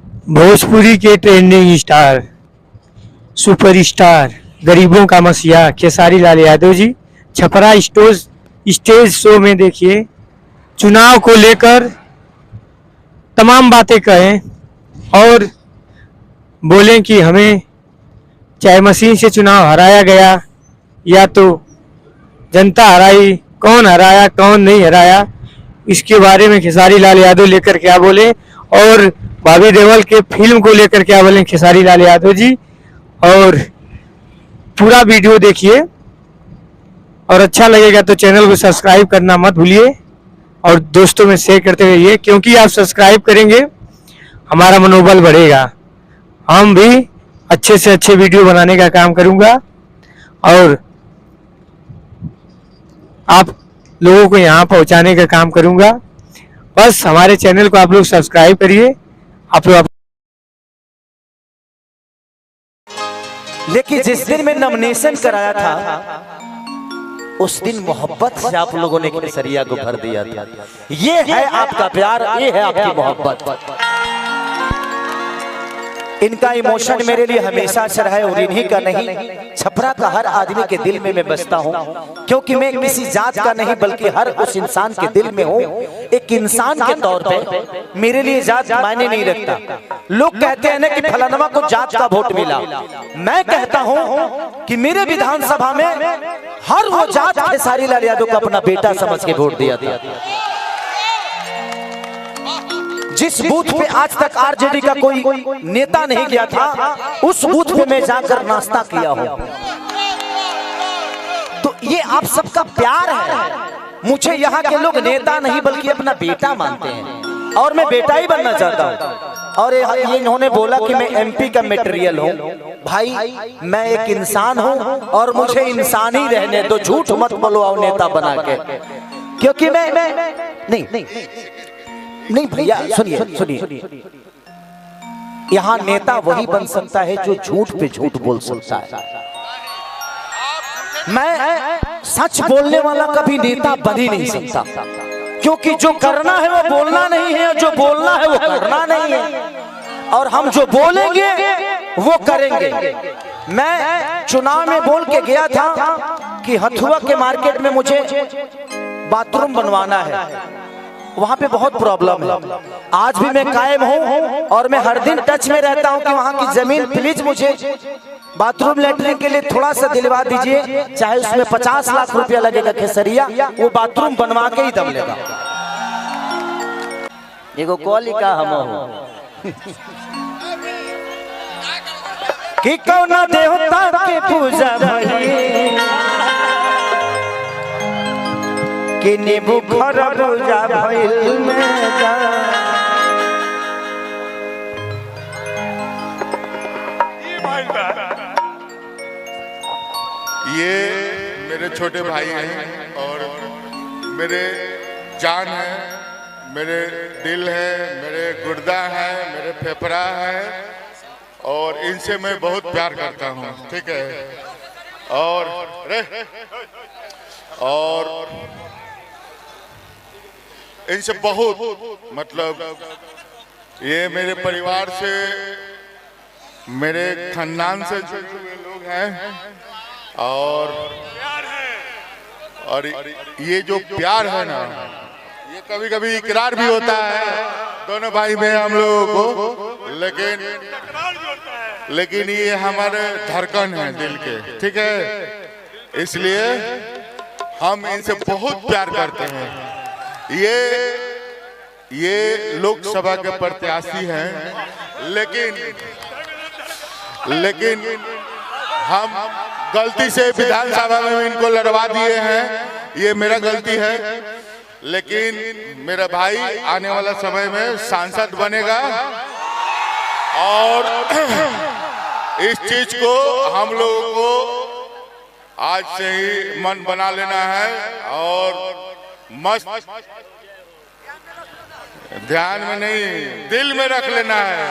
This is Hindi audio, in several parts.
भोजपुरी के ट्रेंडिंग स्टार, सुपरस्टार, गरीबों का मसीहा खेसारी लाल यादव जी छपरा स्टेज शो में देखिए चुनाव को लेकर तमाम बातें कहें और बोलें कि हमें चाहे मशीन से चुनाव हराया गया या तो जनता हराई, कौन हराया कौन नहीं हराया, इसके बारे में खेसारी लाल यादव लेकर क्या बोले और बॉबी देओल के फिल्म को लेकर क्या बोले खेसारी लाल यादव जी। और पूरा वीडियो देखिए और अच्छा लगेगा तो चैनल को सब्सक्राइब करना मत भूलिए और दोस्तों में शेयर करते रहिए, क्योंकि आप सब्सक्राइब करेंगे हमारा मनोबल बढ़ेगा। हम भी अच्छे से अच्छे वीडियो बनाने का काम करूंगा और आप लोगों को यहाँ पहुँचाने का काम करूंगा। बस हमारे चैनल को आप लोग सब्सक्राइब करिए। आप लोग लेकिन जिस दिन मैं नॉमिनेशन कराया था उस दिन मोहब्बत से आप लोगों ने केसरिया को भर दिया था। ये है आपका प्यार, ये है आपकी मोहब्बत। इनका इमोशन मेरे लिए हमेशा से रहा है और इन्हीं का नहीं, छपरा का हर आदमी के दिल में मैं बसता हूँ, क्योंकि मैं किसी जात का नहीं बल्कि हर उस इंसान के दिल में हूँ। एक इंसान के तौर पे मेरे लिए जात मायने नहीं रखता। लोग कहते हैं ना कि फलानवा को जात का वोट मिला, मैं कहता हूँ कि मेरे विधानसभा में हर वो जात खेसारी लाल यादव को अपना बेटा समझ के वोट दिया था। जिस बूथ पे आज तक आरजेडी का कोई नेता नहीं गया था, उस बूथ पे मैं जाकर नाश्ता किया हूं। तो ये आप सबका प्यार है। मुझे यहाँ के लोग नेता नहीं बल्कि अपना बेटा मानते हैं और मैं बेटा ही बनना चाहता हूँ। और ये इन्होंने बोला कि मैं एमपी का मटेरियल हूँ। भाई मैं एक इंसान हूँ और मुझे इंसान ही रहने दो, झूठ मत बोलो और नेता बना के, क्योंकि मैं नहीं भैया सुनिए, यहाँ नेता वही बन सकता है जो झूठ पे झूठ बोल सकता है। मैं सच बोलने वाला कभी नेता बन ही नहीं सकता, क्योंकि जो करना है वो बोलना नहीं है, जो बोलना है वो करना नहीं है, और हम जो बोलेंगे वो करेंगे। मैं चुनाव में बोल के गया था कि हथुआ के मार्केट में मुझे बाथरूम बनवाना है, वहां पे बहुत प्रॉब्लम है। आज भी मैं कायम हूं और मैं हर दिन टच में रहता हूं कि वहां की जमीन प्लीज मुझे बाथरूम लेटरिन के लिए थोड़ा सा दिलवा दीजिए, चाहे उसमें 50 लाख रुपया लगेगा खेसरिया, वो बाथरूम बनवा के ही दम लेगा। एगो कॉली का हम कि कौना देवता के पूजा भई कि नींबू खरबूजा भइल में जा। ये मेरे छोटे भाई हैं और मेरे जान है, मेरे दिल है, मेरे गुर्दा है, मेरे फेफड़ा है और इनसे मैं बहुत प्यार करता हूँ। ठीक है। और इनसे बहुत मतलब ये मेरे परिवार से, मेरे खानदान से जुड़े हुए लोग हैं और ये जो प्यार है ना, ये कभी कभी इकरार भी होता है दोनों भाई में हम लोगों को, लेकिन ये हमारे धड़कन है दिल के। ठीक है, इसलिए हम इनसे बहुत प्यार करते हैं। ये लोकसभा के प्रत्याशी हैं, लेकिन हम गलती से विधानसभा में इनको लड़वा दिए हैं, ये मेरा गलती है। लेकिन मेरा भाई आने वाला समय में सांसद बनेगा और इस चीज को हम लोगों को आज से ही मन बना लेना है और मस्त ध्यान में नहीं दिल में रख लेना है।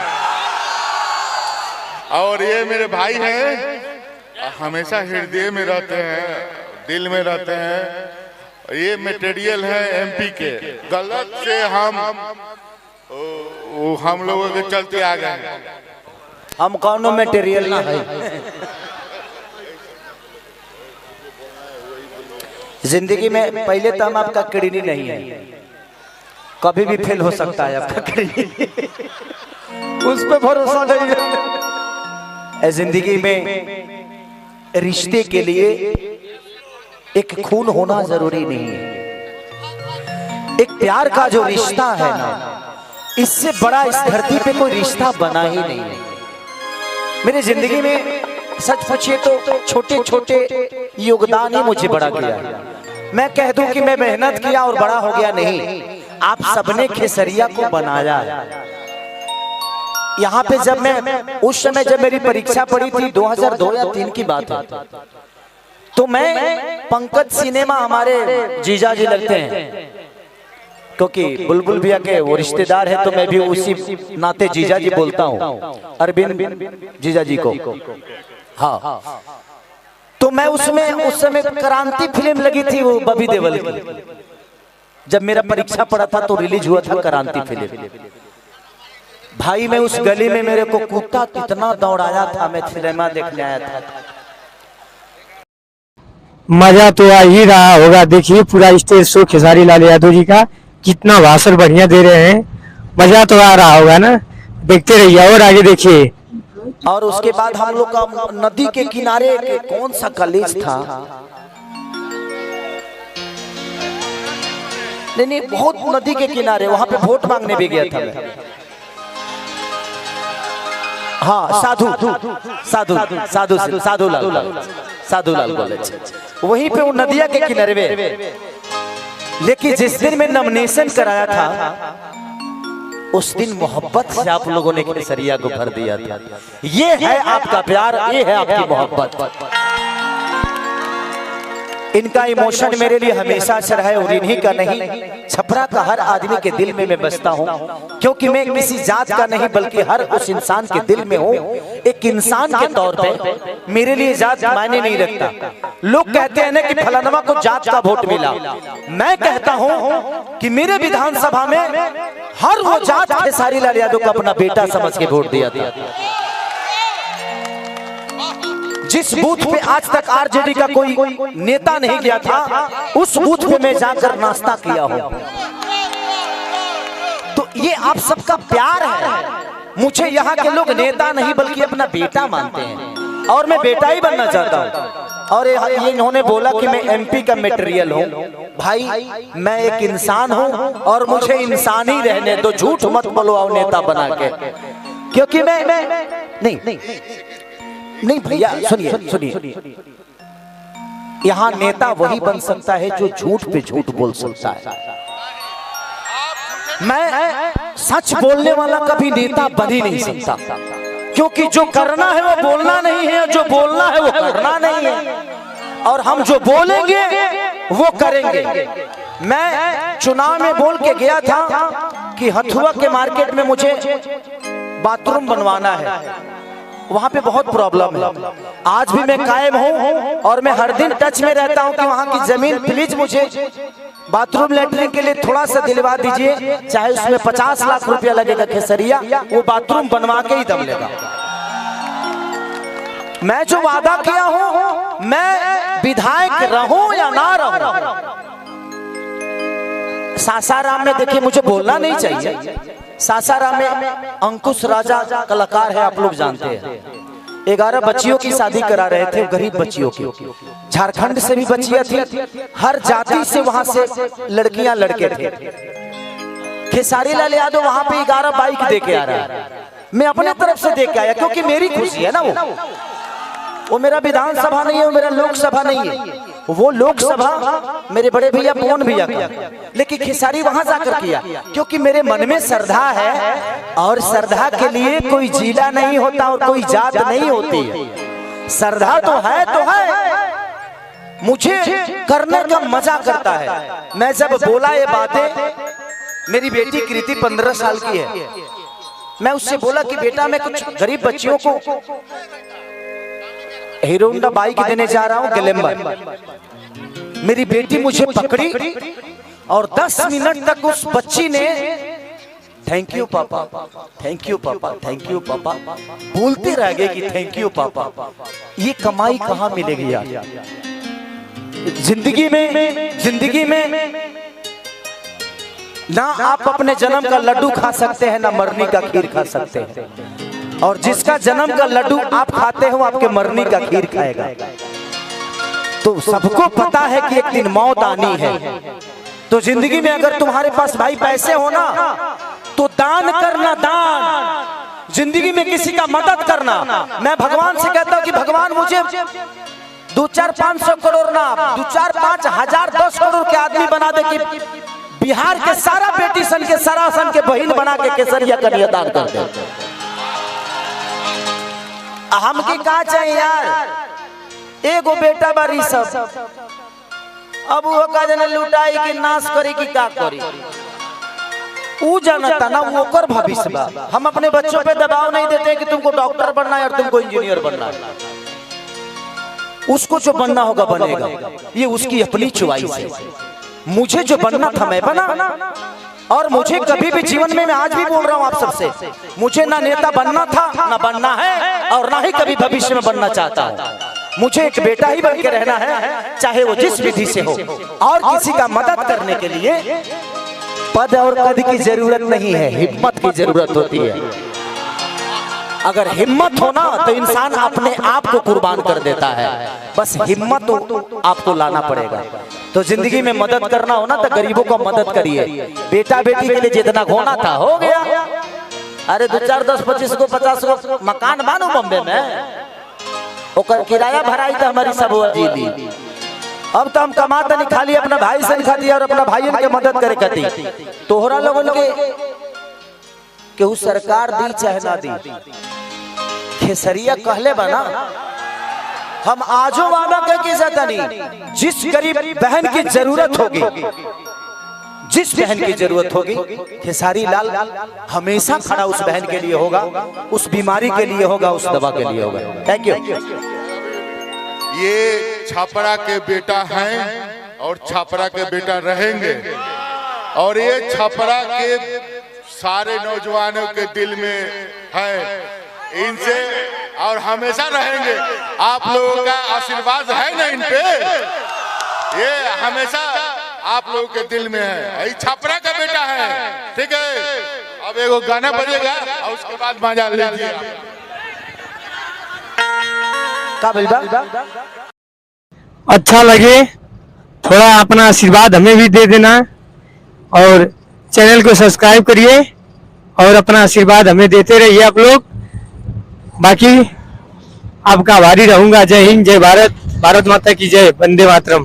और ये मेरे भाई हैं, हमेशा हृदय में रहते हैं, दिल में रहते हैं। ये मटेरियल है एमपी के, गलत से हम वो हम लोगों के चलते आ गए। हम कौनो मटेरियल ना है। जिंदगी में पहले तो हम आपका किडनी नहीं है, कभी भी फेल हो सकता है आपका किडनी, उस पे भरोसा नहीं है। जिंदगी में रिश्ते के लिए एक खून होना जरूरी नहीं है। एक प्यार का जो रिश्ता है ना, इससे बड़ा इस धरती पे कोई रिश्ता बना ही नहीं है। मेरी जिंदगी में सच पूछिए तो छोटे छोटे योगदान ही मुझे बड़ा किया। मैं कह दूं कि मैं मेहनत किया और बड़ा हो गया, नहीं, आप सबने खेसरिया को बनाया है। यहाँ पे जब मैं उस समय जब मेरी परीक्षा पड़ी थी 2002 या 2003 की बात है, तो मैं पंकज सिनेमा हमारे जीजा जी लगते हैं, क्योंकि बुलबुल भैया के वो रिश्तेदार है, तो मैं भी उसी नाते जीजा जी बोलता हूँ, अरविंद जीजा जी को। हाँ, तो मैं उसमें उस समय क्रांति फिल्म लगी थी, वो बॉबी देओल की। जब मेरा परीक्षा पड़ा था तो रिलीज हुआ था क्रांति फिल्म। भाई मैं उस गली में मेरे को कुत्ता कितना दौड़ाया था, मैं सिनेमा देखने आया था। मजा तो आ ही रहा होगा। देखिए पूरा स्टेज शो खेसारी लाल यादव जी का, कितना भाषण बढ़िया दे रहे हैं, मजा तो आ रहा होगा ना। देखते रहिए और आगे देखिए। और उसके बाद हम लोग का नदी के किनारे कौन सा कॉलेज था, नहीं बहुत नदी के किनारे, वहां पे वोट मांगने भी गया था मैं। हाँ, साधुलाल कॉलेज, वहीं पे वो नदिया के किनारे में। लेकिन जिस दिन मैं नॉमिनेशन कराया था, उस दिन मोहब्बत से आप लोगों ने खेसरिया को भर दिया था। ये है आपका प्यार, ये है आपकी मोहब्बत। इनका इमोशन मेरे लिए हमेशा से रहा है और इन्हीं का नहीं, छपरा का हर आदमी के दिल में मैं बसता हूँ, क्योंकि मैं किसी जात का नहीं बल्कि हर उस इंसान के दिल में हूँ। एक इंसान के तौर पे मेरे लिए जात मायने नहीं रखता। लोग कहते हैं ना कि फलानवा को जात का वोट मिला, मैं कहता हूँ कि मेरे विधानसभा में हर वो जात खेसारी लाल यादव को अपना बेटा समझ के वोट दिया था। जिस बूथ पे आज तक आरजेडी का कोई नेता नहीं गया था, उस बूथ पे मैं जाकर नाश्ता किया हूं। तो ये आप सबका प्यार है। मुझे यहाँ के लोग नेता नहीं बल्कि अपना बेटा मानते हैं, और मैं बेटा ही बनना चाहता हूँ। और ये इन्होंने बोला कि मैं एमपी का मटेरियल हूँ। भाई मैं एक इंसान हूँ और मुझे इंसान ही रहने दो, झूठ मत बोलो आओ नेता बना के, क्योंकि मैं नहीं भैया सुनिए, यहाँ नेता वही बन सकता है जो झूठ पे झूठ बोल सकता है। मैं सच बोलने वाला कभी नेता बन ही नहीं सकता, क्योंकि जो करना है वो बोलना नहीं है, जो बोलना है वो करना नहीं है, और हम जो बोलेंगे वो करेंगे। मैं चुनाव में बोल के गया था कि हथुआ के मार्केट में मुझे बाथरूम बनवाना है, वहां पे बहुत प्रॉब्लम है। आज भी मैं कायम हूं और मैं हर दिन टच में रहता हूं कि वहां की जमीन प्लीज मुझे बाथरूम लेटरिन के लिए थोड़ा सा दिलवा दीजिए, चाहे उसमें 50 लाख रुपया लगेगा खेसरिया, वो बाथरूम बनवा के ही दम लेगा। मैं जो वादा किया हूं, मैं विधायक रहूं या ना रहूं, सासाराम में देखिए मुझे बोलना नहीं चाहिए, सासाराम में अंकुश राजा कलाकार है, आप लोग जानते हैं। 11 बच्चियों की शादी करा रहे थे, गरीब बच्चियों की, झारखंड से भी बच्चियां थी, हर जाति से वहां से लड़कियां लड़के थे। खेसारी लाल यादव वहां पे 11 बाइक दे के आ रहा है, मैं अपने तरफ से दे के आया, क्योंकि मेरी खुशी है ना। वो मेरा विधानसभा नहीं है, वो मेरा लोकसभा नहीं है, वो लोकसभा मेरे बड़े भैया पवन भैया का, लेकिन खेसारी वहां जाकर किया, क्योंकि मेरे मन में श्रद्धा है, और श्रद्धा के लिए कोई जिला नहीं होता और कोई जात नहीं होती है। श्रद्धा तो है, मुझे करने का मजा करता है। मैं जब बोला ये बातें, मेरी बेटी कृति 15 साल की है, मैं उससे बोला कि बेटा मैं कुछ गरीब बच्चियों को हीरो होंडा बाइक देने जा रहा हूं ग्लैमर। मेरी बेटी मुझे पकड़ी और 10 मिनट तक उस बच्ची ने थैंक यू पापा, थैंक यू पापा, थैंक यू पापा, बोलते रह गए कि थैंक यू पापा। ये कमाई कहाँ मिलेगी यार? जिंदगी में ना आप अपने जन्म का लड्डू खा सकते हैं, ना मरनी का खीर खा सकते हैं। और जिसका जन्म का लड्डू आप खाते हो, आपके मरनी का खीर खाएगा। तो सबको पता है कि एक दिन मौत आनी है। तो जिंदगी में अगर तुम्हारे पास भाई पैसे हो ना, तो दान करना, दान। जिंदगी में किसी का मदद करना। मैं भगवान से कहता हूं कि भगवान मुझे 2-4-500 करोड़ ना, 2-4-5 हजार 10 करोड़ के आदमी बना दे कि बिहार के सारा बेटी सन के सरासन के बहन बना के केसरिया कन्यादान कर दे। हमके का चाहिए यार? एगो बेटा बारी सब, अब वो का जना लुटाई कि नाश करी कि का करी, वो जानता ना, वो कर भविष्य बा। हम अपने बच्चों पे दबाव नहीं देते कि तुमको डॉक्टर बनना है और तुमको इंजीनियर बनना है। उसको जो बनना होगा बनेगा, ये उसकी अपनी चॉइस है। मुझे जो बनना था मैं बना, और मुझे कभी भी जीवन में, मैं आज भी बोल रहा हूँ आप सबसे, मुझे ना नेता बनना था, ना बनना है, और ना ही कभी भविष्य में बनना चाहता हूँ। मुझे एक बेटा ही बन के रहना है, चाहे वो जिस विधि से हो। और किसी का मदद करने के लिए पद और कद की जरूरत नहीं है, हिम्मत की जरूरत होती है। अगर हिम्मत हो ना, तो इंसान अपने आप को कुर्बान कर देता है। बस हिम्मत तो आपको लाना पड़ेगा। तो जिंदगी में मदद करना हो ना, तो गरीबों को मदद करिए। बेटा बेटी के लिए जितना होना था हो गया। अरे 2-4-10-25 को 50 को मकान बानो बम्बे में, ओकर किराया भराई तो हमारी सब जी दी। अब तो हम कमाते नहीं, खाली अपना भाई से खाती और अपना भाई के मदद करे खाती। तोहरा लोगन के केहू सरकार दी चाहे ना दी, खेसरिया कहले बना। हम आजो वादा करके जाता नहीं, जिस गरीब बहन की जरूरत होगी, जिस बहन की जरूरत होगी, खेसारी लाल हमेशा खड़ा उस बहन के लिए होगा, उस बीमारी के लिए होगा, उस दवा के लिए होगा। Thank you. ये छापरा के बेटा हैं और छापरा के बेटा रहेंगे, और ये छापरा के सारे नौजवानों के दिल में है, इनसे और हमेशा रहेंगे। आप लोगों का आशीर्वाद है ना इन पे, ये हमेशा आप लोगों के दिल में है। ये छापरा का बेटा है, ठीक है। अब एगो गाना बजेगा और उसके बाद मजा लीजिए। अच्छा लगे थोड़ा अपना आशीर्वाद हमें भी दे देना, और चैनल को सब्सक्राइब करिए और अपना आशीर्वाद हमें देते रहिए आप लोग। बाकी आपका आभारी रहूंगा। जय हिंद, जय भारत, भारत माता की जय, वंदे मातरम।